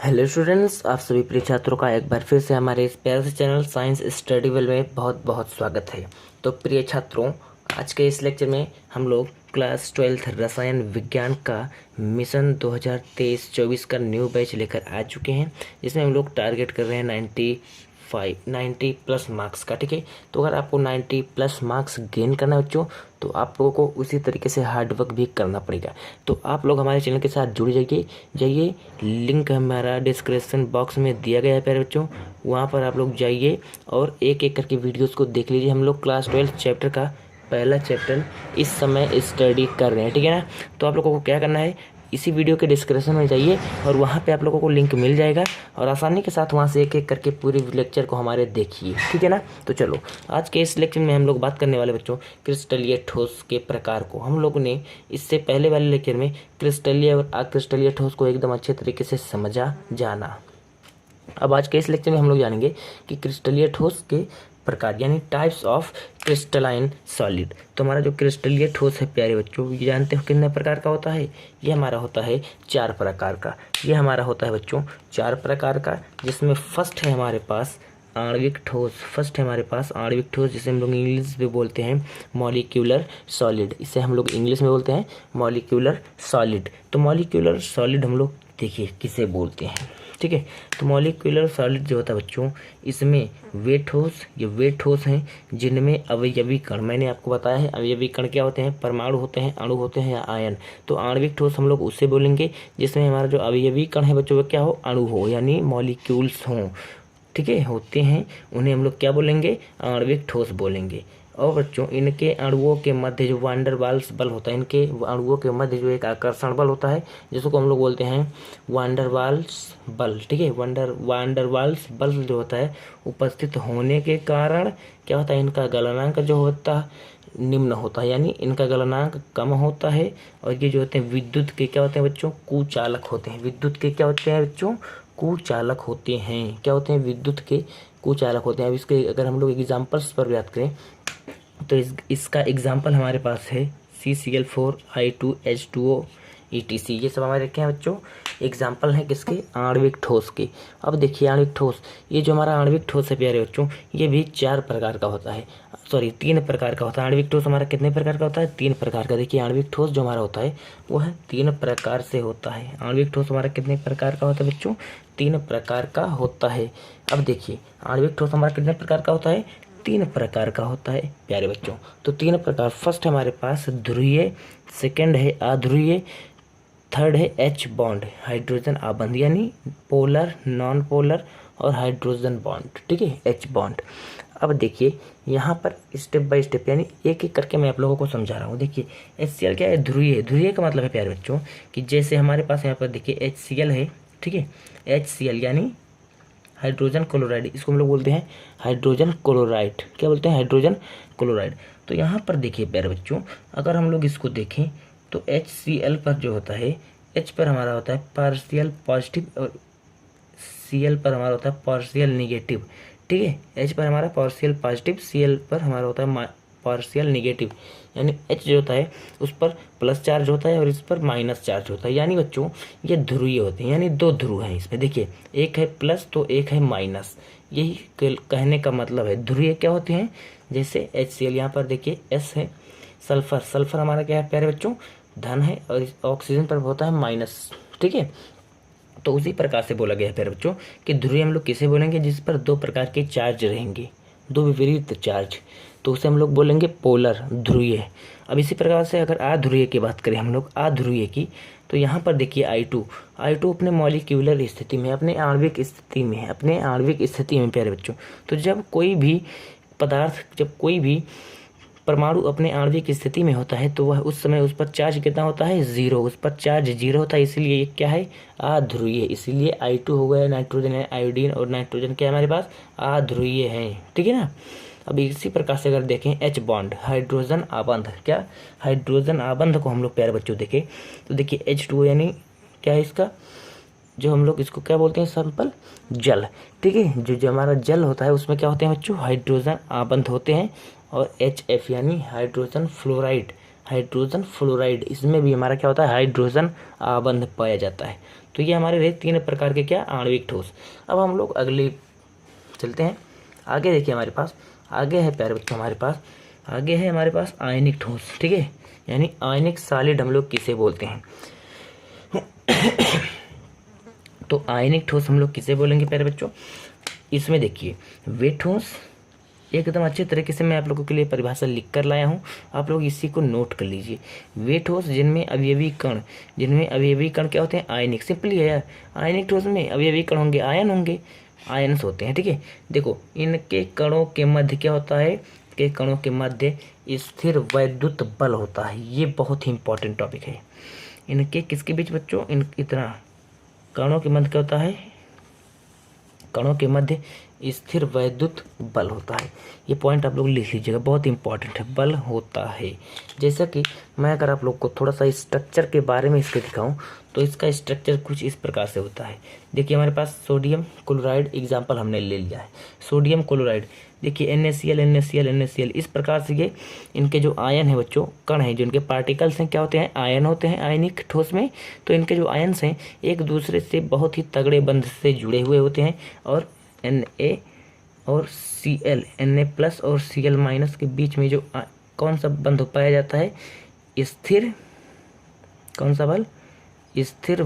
Hello students, आप सभी प्रिय छात्रों का एक बार फिर से हमारे इस प्यारे से चैनल साइंस स्टडी वेल में बहुत बहुत स्वागत है। तो प्रिय छात्रों, आज के इस लेक्चर में हम लोग क्लास 12 रसायन विज्ञान का मिशन 2023-24 का न्यू बैच लेकर आ चुके हैं, जिसमें हम लोग टारगेट कर रहे हैं 90 प्लस मार्क्स का। ठीक है, तो अगर आपको 90 प्लस मार्क्स गेन करना है बच्चों, तो आप लोगों को उसी तरीके से हार्ड वर्क भी करना पड़ेगा। तो आप लोग हमारे चैनल के साथ जुड़ जाइए। लिंक हमारा डिस्क्रिप्शन बॉक्स में दिया गया है प्यारे बच्चों, वहाँ पर आप लोग जाइए और एक एक करके वीडियोस को देख लीजिए। हम लोग क्लास 12 चैप्टर का पहला चैप्टर इस समय स्टडी कर रहे हैं, ठीक है ना। तो आप लोगों को क्या करना है, इसी वीडियो के डिस्क्रिप्शन में जाइए और वहाँ पे आप लोगों को लिंक मिल जाएगा और आसानी के साथ वहाँ से एक एक करके पूरे लेक्चर को हमारे देखिए, ठीक है ना। तो चलो, आज के इस लेक्चर में हम लोग बात करने वाले बच्चों क्रिस्टलीय ठोस के प्रकार को। हम लोगों ने इससे पहले वाले लेक्चर में क्रिस्टलीय और अक्रिस्टलीय ठोस को एकदम अच्छे तरीके से समझा जाना। अब आज के इस लेक्चर में हम लोग जानेंगे कि क्रिस्टलीय ठोस के प्रकार यानी टाइप्स ऑफ क्रिस्टलाइन सॉलिड। तो हमारा जो क्रिस्टलीय ठोस है प्यारे बच्चों, ये जानते हो कितने प्रकार का होता है? ये हमारा होता है 4 प्रकार का। ये हमारा होता है बच्चों 4 प्रकार का, जिसमें फर्स्ट है हमारे पास आणविक ठोस। जिसे हम लोग इंग्लिश में बोलते हैं मॉलिक्यूलर सॉलिड। इसे हम लोग इंग्लिश में बोलते हैं मॉलिक्यूलर सॉलिड। तो मॉलिक्यूलर सॉलिड हम लोग देखिए किसे बोलते हैं, ठीक है। तो मॉलिक्यूलर सॉलिड जो होता है बच्चों, इसमें वे ठोस हैं जिनमें अवयवी कण, मैंने आपको बताया है अवयवी कण क्या होते हैं, परमाणु होते हैं, अणु होते हैं या आयन। तो आणविक ठोस हम लोग उससे बोलेंगे जिसमें हमारा जो अवयवी कण है बच्चों वो क्या हो, अणु हो, यानी मॉलिक्यूल्स हों, ठीक है, होते हैं, उन्हें हम लोग क्या बोलेंगे, आणविक ठोस बोलेंगे। और बच्चों इनके अणुओं के मध्य जो वांडर वाल्स बल होता है, इनके अणुओं के मध्य जो एक आकर्षण बल होता है जिसको हम लोग बोलते हैं वांडर वाल्स बल, ठीक है। वांडर वाल्स बल जो होता है उपस्थित होने के कारण क्या होता है, इनका गलनांक जो होता है निम्न होता है, यानी इनका गलनांक कम होता है। और ये जो होते हैं विद्युत के क्या होते हैं बच्चों, कुचालक होते हैं। विद्युत के क्या होते हैं बच्चों, कुचालक होते हैं। क्या होते हैं, विद्युत के कुचालक होते हैं। अब इसके अगर हम लोग एग्जाम्पल्स पर बात करें तो इसका एग्जाम्पल हमारे पास है CCl4 I2H2O ETC। ये सब हमारे रखे हैं बच्चों, एग्जाम्पल हैं किसके, आणविक ठोस के। अब देखिए आणविक ठोस, ये जो हमारा आणविक ठोस है प्यारे बच्चों, ये भी 4 प्रकार का होता है, 3 प्रकार का होता है। आणविक ठोस हमारा कितने प्रकार का होता है, 3 प्रकार का। देखिए आणविक ठोस जो हमारा होता है वो है 3 प्रकार से होता है। आणविक ठोस हमारा कितने प्रकार का होता है बच्चों, 3 प्रकार का होता है। अब देखिए आणविक ठोस हमारा कितने प्रकार का होता है, 3 प्रकार का होता है प्यारे बच्चों। तो 3 प्रकार, फर्स्ट है हमारे पास ध्रुवीय, सेकंड है अध्रुवीय, थर्ड है H बॉन्ड, हाइड्रोजन आबंध, यानी पोलर, नॉन पोलर और हाइड्रोजन बॉन्ड, ठीक है, H बॉन्ड। अब देखिए यहाँ पर स्टेप बाय स्टेप यानी एक एक करके मैं आप लोगों को समझा रहा हूँ। देखिए HCl क्या है, ध्रुवीय। ध्रुवीय का मतलब है प्यारे बच्चों कि जैसे हमारे पास यहाँ पर देखिए HCl है, ठीक है, HCl यानी हाइड्रोजन क्लोराइड, इसको हम लोग बोलते हैं हाइड्रोजन क्लोराइड। क्या बोलते हैं, हाइड्रोजन क्लोराइड। तो यहाँ पर देखिए प्यारे बच्चों, अगर हम लोग इसको देखें तो HCl पर जो होता है, H पर हमारा होता है पार्शियल पॉजिटिव और Cl पर हमारा होता है पार्शियल निगेटिव, ठीक है। H पर हमारा पार्शियल पॉजिटिव, Cl पर हमारा होता है पार्शियल निगेटिव, यानी H जो होता है उस पर प्लस चार्ज होता है और इस पर माइनस चार्ज होता है। यानी बच्चों ये ध्रुवीय होते हैं, यानी 2 ध्रुव हैं इसमें। देखिए एक है प्लस तो एक है माइनस, यही कहने का मतलब है। ध्रुवीय क्या होते हैं, जैसे HCl, यहाँ पर देखिए S है, सल्फर हमारा क्या है प्यारे बच्चों, धन है, और ऑक्सीजन पर होता है माइनस, ठीक है। तो उसी प्रकार से बोला गया है प्यारे बच्चों कि ध्रुवीय हम लोग किसे बोलेंगे, जिस पर 2 प्रकार के चार्ज रहेंगे, 2 विपरीत चार्ज, तो उसे हम लोग बोलेंगे पोलर, ध्रुवीय। अब इसी प्रकार से अगर अध्रुवीय की बात करें हम लोग, अध्रुवीय की, तो यहाँ पर देखिए I2 अपने मॉलिक्यूलर स्थिति में, अपने आणविक स्थिति में प्यारे बच्चों। तो जब कोई भी पदार्थ, जब कोई भी परमाणु अपने आणविक स्थिति में होता है तो वह उस समय उस पर चार्ज कितना होता है, 0, उस पर चार्ज 0 होता है, इसलिए ये क्या है, अध्रुवीय। इसीलिए I2 हो गया, नाइट्रोजन है, आयोडीन और नाइट्रोजन क्या है हमारे पास, अध्रुवीय है, ठीक है ना। अब इसी प्रकार से अगर देखें H बॉन्ड, हाइड्रोजन आबंध, क्या हाइड्रोजन आबंध को हम लोग प्यारे बच्चों देखें तो देखिए H2O यानी क्या है इसका, जो हम लोग इसको क्या बोलते हैं, सिंपल जल, ठीक है। जो हमारा जल होता है उसमें क्या होते हैं बच्चों, हाइड्रोजन आबंध होते हैं। और HF यानी हाइड्रोजन फ्लोराइड, इसमें भी हमारा क्या होता है, हाइड्रोजन आबंध पाया जाता है। तो ये हमारे रहे 3 प्रकार के क्या आणविक ठोस। अब हम लोग अगले चलते हैं आगे। देखिए हमारे पास आगे है प्यारे बच्चों, हमारे पास आगे है हमारे पास आयनिक ठोस। ठीक है, यानी आयनिक सॉलिड हम लोग किसे बोलते हैं। तो आयनिक ठोस हम लोग किसे बोलेंगे प्यारे बच्चों। इसमें देखिए वे ठोस, एकदम अच्छे तरीके से मैं आप लोगों के लिए परिभाषा लिख कर लाया हूँ, आप लोग इसी को नोट कर लीजिए। वे ठोस जिनमें अवयवी कण क्या होते हैं, आयनिक। सिंपली है यार, आयनिक ठोस में अवयवी कण होंगे, आयन होंगे, आयन्स होते हैं। ठीक है, देखो इनके कणों के मध्य क्या होता है, के कणों के मध्य स्थिर वैद्युत बल होता है। ये बहुत ही इंपॉर्टेंट टॉपिक है। इनके किसके बीच बच्चों, इतना कणों के मध्य क्या होता है, कणों के मध्य स्थिर वैद्युत बल होता है। ये पॉइंट आप लोग लिख लीजिएगा, बहुत इंपॉर्टेंट है, बल होता है। जैसा कि मैं अगर आप लोग को थोड़ा सा स्ट्रक्चर के बारे में इसके दिखाऊं तो इसका स्ट्रक्चर कुछ इस प्रकार से होता है। देखिए हमारे पास सोडियम क्लोराइड एग्जाम्पल हमने ले लिया है। सोडियम क्लोराइड देखिए NaCl इस प्रकार से ये इनके जो आयन है बच्चों, कण है जो इनके पार्टिकल्स हैं, क्या होते हैं, आयन होते हैं आयनिक ठोस में। तो इनके जो आयन्स हैं एक दूसरे से बहुत ही तगड़े बंध से जुड़े हुए होते हैं। और Na और Cl, Na+ और Cl- के बीच में जो कौन सा बंध पाया जाता है, स्थिर, कौन सा बल, स्थिर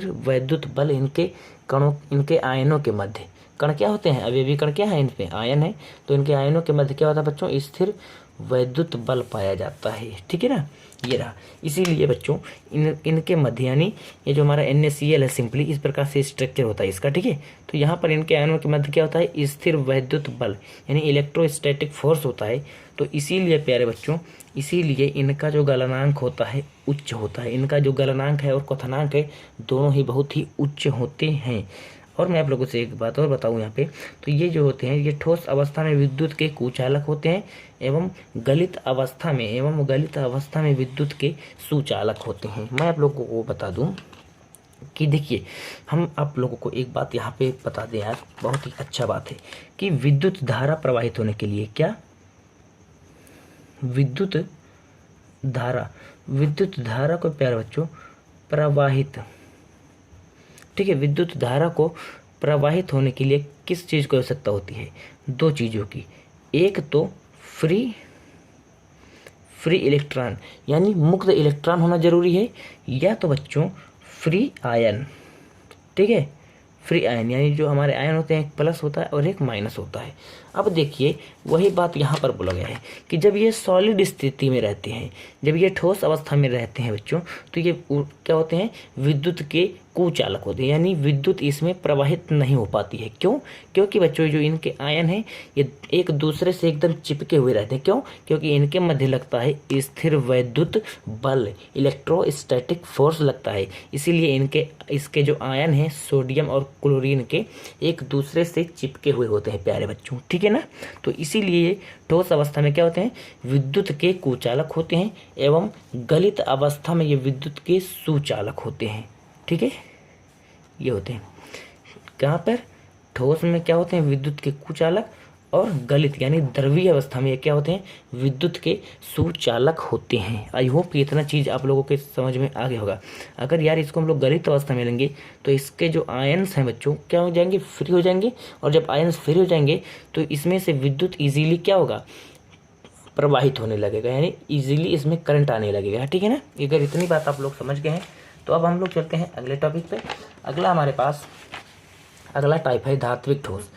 वैद्युत बल इनके कणों, इनके आयनों के मध्य। कण क्या होते हैं, अवयवी कण क्या है, इन पे आयन है, तो इनके आयनों के मध्य क्या होता है बच्चों, स्थिर वैद्युत बल पाया जाता है। ठीक है ना, ये रहा। इसीलिए बच्चों इनके मध्य, यानी ये जो हमारा NaCl है, सिंपली इस प्रकार से स्ट्रक्चर होता है इसका। ठीक है, तो यहाँ पर इनके आयनों के मध्य क्या होता है, स्थिर वैद्युत बल यानी इलेक्ट्रोस्टैटिक फोर्स होता है। तो इसीलिए प्यारे बच्चों, इसीलिए इनका जो गलनांक होता है उच्च होता है। इनका जो गलनांक है और क्वथनांक है दोनों ही बहुत ही उच्च होते हैं। और मैं आप लोगों से एक बात और बताऊं यहाँ पे, तो ये जो होते हैं ये ठोस अवस्था में विद्युत के कुचालक होते हैं एवं गलित अवस्था में विद्युत के सुचालक होते हैं। मैं आप लोगों को बता दूं कि देखिए, हम आप लोगों को एक बात यहाँ पे बता दें यार, बहुत ही अच्छा बात है कि विद्युत धारा प्रवाहित होने के लिए क्या, विद्युत धारा को प्यारे बच्चों प्रवाहित, ठीक है, विद्युत धारा को प्रवाहित होने के लिए किस चीज़ की आवश्यकता होती है, 2 चीज़ों की। एक तो फ्री इलेक्ट्रॉन यानी मुक्त इलेक्ट्रॉन होना जरूरी है, या तो बच्चों फ्री आयन। ठीक है, फ्री आयन यानी जो हमारे आयन होते हैं एक प्लस होता है और एक माइनस होता है। अब देखिए वही बात यहाँ पर बोला गया है कि जब ये सॉलिड स्थिति में रहते हैं, जब ये ठोस अवस्था में रहते हैं बच्चों, तो ये क्या होते हैं, विद्युत के कुचालक होते हैं, यानी विद्युत इसमें प्रवाहित नहीं हो पाती है। क्यों, क्योंकि बच्चों जो इनके आयन हैं ये एक दूसरे से एकदम चिपके हुए रहते हैं। क्यों, क्योंकि इनके मध्य लगता है स्थिर वैद्युत बल, इलेक्ट्रोस्टैटिक फोर्स लगता है। इसीलिए इसके जो आयन हैं सोडियम और क्लोरीन के एक दूसरे से चिपके हुए होते हैं प्यारे बच्चों। ठीक है ना, तो इसीलिए ठोस अवस्था में क्या होते हैं, विद्युत के कुचालक होते हैं एवं गलित अवस्था में ये विद्युत के सुचालक होते हैं। ठीक है, ये होते हैं कहाँ पर, ठोस में क्या होते हैं, विद्युत के कुचालक, और गलित यानी द्रवीय अवस्था में ये क्या होते हैं, विद्युत के सुचालक होते हैं। आई होप कि इतना चीज़ आप लोगों के समझ में आ गया होगा। अगर यार इसको हम लोग गलित अवस्था में लेंगे तो इसके जो आयन्स हैं बच्चों क्या हो जाएंगे, फ्री हो जाएंगे, और जब आयन्स फ्री हो जाएंगे तो इसमें से विद्युत ईजीली क्या होगा, प्रवाहित होने लगेगा, यानी ईजिली इसमें करंट आने लगेगा। ठीक है ना, अगर इतनी बात आप लोग समझ गए हैं तो अब हम लोग चलते हैं अगले टॉपिक पे। अगला हमारे पास अगला टाइप है धात्विक ठोस।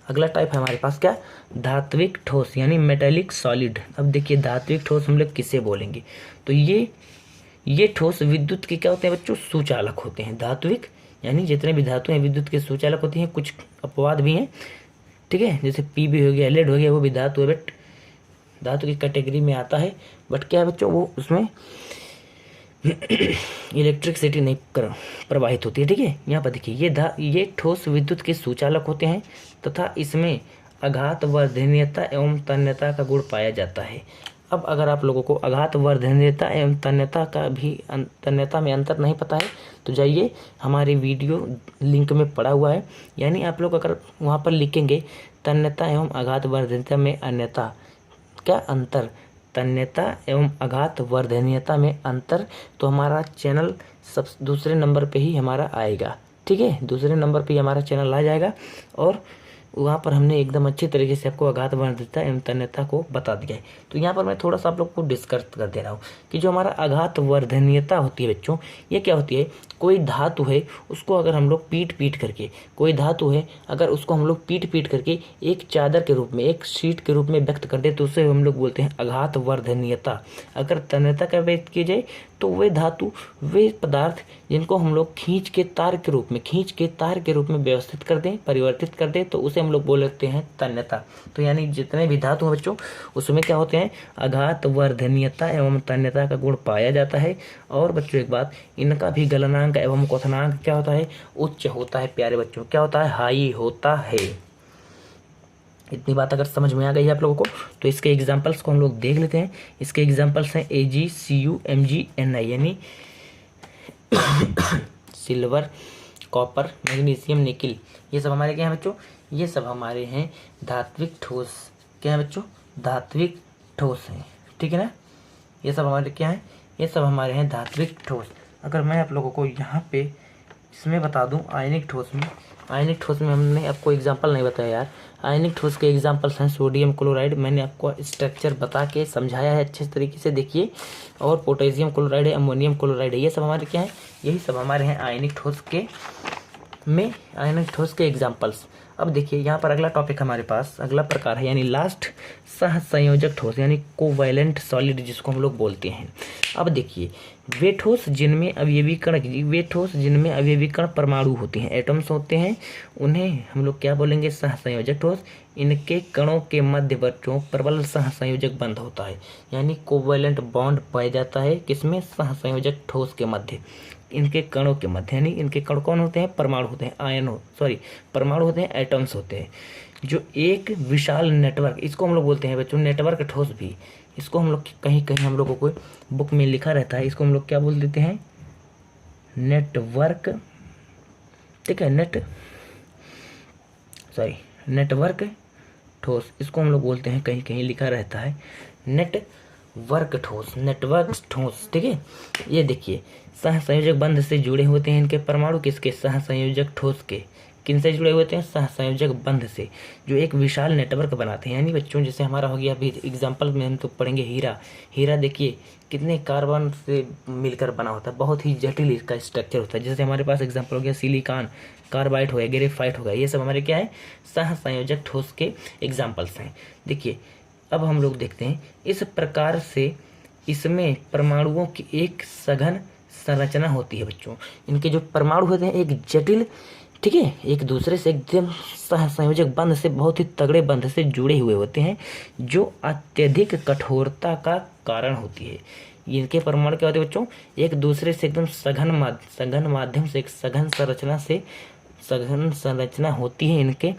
अगला टाइप है हमारे पास क्या, धात्विक ठोस यानी मेटेलिक सॉलिड। अब देखिए धात्विक ठोस हम लोग किसे बोलेंगे, तो ये ठोस विद्युत के क्या होते हैं बच्चों, सुचालक होते हैं। धात्विक यानी जितने भी धातु हैं विद्युत के सुचालक होती हैं। कुछ अपवाद भी हैं, ठीक है, जैसे पीबी हो गया, लेड हो गया, वो भी धातु है, बट धातु की कैटेगरी में आता है, बट क्या है बच्चों, वो उसमें इलेक्ट्रिसिटी नहीं प्रवाहित होती है। ठीक है, यहाँ पर देखिए ये ठोस विद्युत के सुचालक होते हैं तथा इसमें आघात वर्धनीयता एवं तन्यता का गुण पाया जाता है। अब अगर आप लोगों को आघात वर्धनीयता एवं तन्यता में अंतर नहीं पता है तो जाइए हमारे वीडियो लिंक में पड़ा हुआ है, यानी आप लोग अगर वहाँ पर लिखेंगे तन्यता एवं आघात वर्धनीयता में अन्यता क्या अंतर, तन्यता एवं आघात वर्धनीयता में अंतर, तो हमारा चैनल सब दूसरे नंबर पे ही हमारा आएगा। ठीक है, दूसरे नंबर पे हमारा चैनल आ जाएगा और वहाँ पर हमने एकदम अच्छे तरीके से आपको आघात वर्धनीयता एवं तन्यता को बता दिया है। तो यहाँ पर मैं थोड़ा सा आप लोग को डिस्कस कर दे रहा हूँ कि जो हमारा आघात वर्धनीयता होती है बच्चों, ये क्या होती है, कोई धातु है उसको अगर हम लोग पीट करके, कोई धातु है अगर उसको हम लोग पीट करके एक चादर के रूप में, एक शीट के रूप में व्यक्त कर दे तो उसे हम लोग बोलते हैं आघात वर्धनीयता। अगर तन्यता का व्यक्त की जाए तो वे धातु, वे पदार्थ जिनको हम लोग खींच के तार के रूप में व्यवस्थित कर दें, परिवर्तित कर दें, तो उसे हम लोग बोलते हैं तन्यता। तो यानी जितने भी धातु हैं बच्चों उसमें क्या होते हैं, आघात वर्धनीयता एवं तन्यता का गुण पाया जाता है। और बच्चों एक बात, इनका भी गलनांक एवं क्वथनांक क्या होता है, उच्च होता है। प्यारे बच्चों क्या होता है, हाई होता है। इतनी बात अगर समझ में आ गई है आप लोगों को तो इसके एग्जाम्पल्स को हम लोग देख लेते हैं। इसके एग्जाम्पल्स हैं AgCu Mg Ni यानी सिल्वर, कॉपर, मैग्नीशियम, निकिल, ये सब हमारे क्या हैं बच्चों, ये सब हमारे हैं धात्विक ठोस। क्या है बच्चों, धात्विक ठोस हैं। ठीक है ना, ये सब हमारे क्या हैं, ये सब हमारे हैं धात्विक ठोस। अगर मैं आप लोगों को यहाँ पे इसमें बता दूं आयनिक ठोस में हमने आपको एग्जांपल नहीं बताया यार। आयनिक ठोस के एग्जांपल्स हैं सोडियम क्लोराइड, मैंने आपको स्ट्रक्चर बता के समझाया है अच्छे तरीके से, देखिए। और पोटेशियम क्लोराइड है, अमोनियम क्लोराइड है, ये सब हमारे क्या हैं, यही सब हमारे हैं आयनिक ठोस के एग्जाम्पल्स। अब देखिए यहाँ पर अगला टॉपिक हमारे पास, अगला प्रकार है यानी लास्ट, सहसंयोजक ठोस यानी कोवैलेंट सॉलिड जिसको हम लोग बोलते हैं। अब देखिए वे ठोस जिनमें अवयवी कण परमाणु होते हैं, एटम्स होते हैं, उन्हें हम लोग क्या बोलेंगे, सहसंयोजक ठोस। इनके कणों के मध्यवर्ती प्रबल सहसंयोजक बंध होता है, यानी कोवैलेंट बॉन्ड पाया जाता है किसमें, सहसंयोजक ठोस के मध्य, इनके कणों के मध्य। यानी इनके कण कौन होते हैं, परमाणु होते हैं, परमाणु होते हैं, एटम्स होते हैं, जो एक विशाल नेटवर्क, इसको हम लोग बोलते हैं बच्चों नेटवर्क ठोस भी। इसको हम लोग कहीं हम लोगों को बुक में लिखा रहता है, इसको हम लोग क्या बोल देते हैं, नेटवर्क। ठीक है, नेटवर्क ठोस, इसको हम लोग बोलते हैं, कहीं लिखा रहता है नेटवर्क ठोस। ठीक है, ये देखिए सहसंयोजक बंध से जुड़े होते हैं इनके परमाणु, किसके, सहसंयोजक ठोस के। किनसे जुड़े होते हैं, सहसंयोजक बंध से, जो एक विशाल नेटवर्क बनाते हैं। यानी बच्चों जैसे हमारा हो गया अभी एग्जांपल में हम तो पढ़ेंगे हीरा देखिए कितने कार्बन से मिलकर बना होता है, बहुत ही जटिल इसका स्ट्रक्चर होता है। जैसे हमारे पास एग्जांपल हो गया सिलिकॉन, कार्बाइड हो गया, ग्रेफाइट हो गया, ये सब हमारे क्या है, सहसंयोजक ठोस के एग्जाम्पल्स हैं। देखिए अब हम लोग देखते हैं, इस प्रकार से इसमें परमाणुओं की एक सघन संरचना होती है बच्चों। इनके जो परमाणु होते हैं एक जटिल, ठीक है, एक दूसरे से एकदम सहसंयोजक बंध से, बहुत ही तगड़े बंध से जुड़े हुए होते हैं, जो अत्यधिक कठोरता का कारण होती है। इनके परमाणु क्या होते हैं बच्चों, एक दूसरे से एकदम सघन माध्यम से, एक सघन संरचना होती है इनके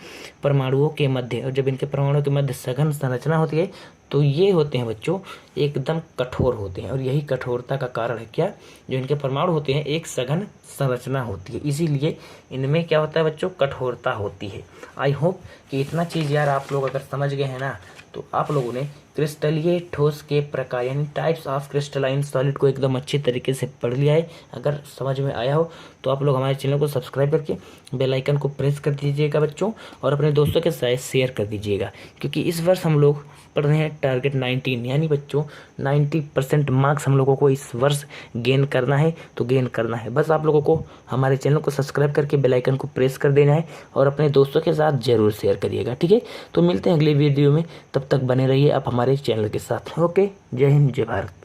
परमाणुओं के मध्य। और जब इनके परमाणुओं के मध्य सघन संरचना होती है तो ये होते हैं बच्चों एकदम कठोर होते हैं। और यही कठोरता का कारण है क्या, जो इनके परमाणु होते हैं एक सघन संरचना होती है, इसीलिए इनमें क्या होता है बच्चों, कठोरता होती है। आई होप कि इतना चीज़ यार आप लोग अगर समझ गए हैं ना, तो आप लोगों ने क्रिस्टलीय ठोस के प्रकार यानी टाइप्स ऑफ क्रिस्टलाइन सॉलिड को एकदम अच्छे तरीके से पढ़ लिया है। अगर समझ में आया हो तो आप लोग हमारे चैनल को सब्सक्राइब करके बेल आइकन को प्रेस कर दीजिएगा बच्चों, और अपने दोस्तों के साथ शेयर कर दीजिएगा, क्योंकि इस वर्ष हम लोग पढ़ रहे हैं टारगेट 19, यानी बच्चों 90% मार्क्स हम लोगों को इस वर्ष गेन करना है। तो गेन करना है, बस आप लोगों को हमारे चैनल को सब्सक्राइब करके बेल आइकन को प्रेस कर देना है और अपने दोस्तों के साथ जरूर शेयर करिएगा। ठीक है, तो मिलते हैं अगली वीडियो में, तब तक बने रहिए आप हमारे चैनल के साथ। ओके, जय हिंद, जय भारत।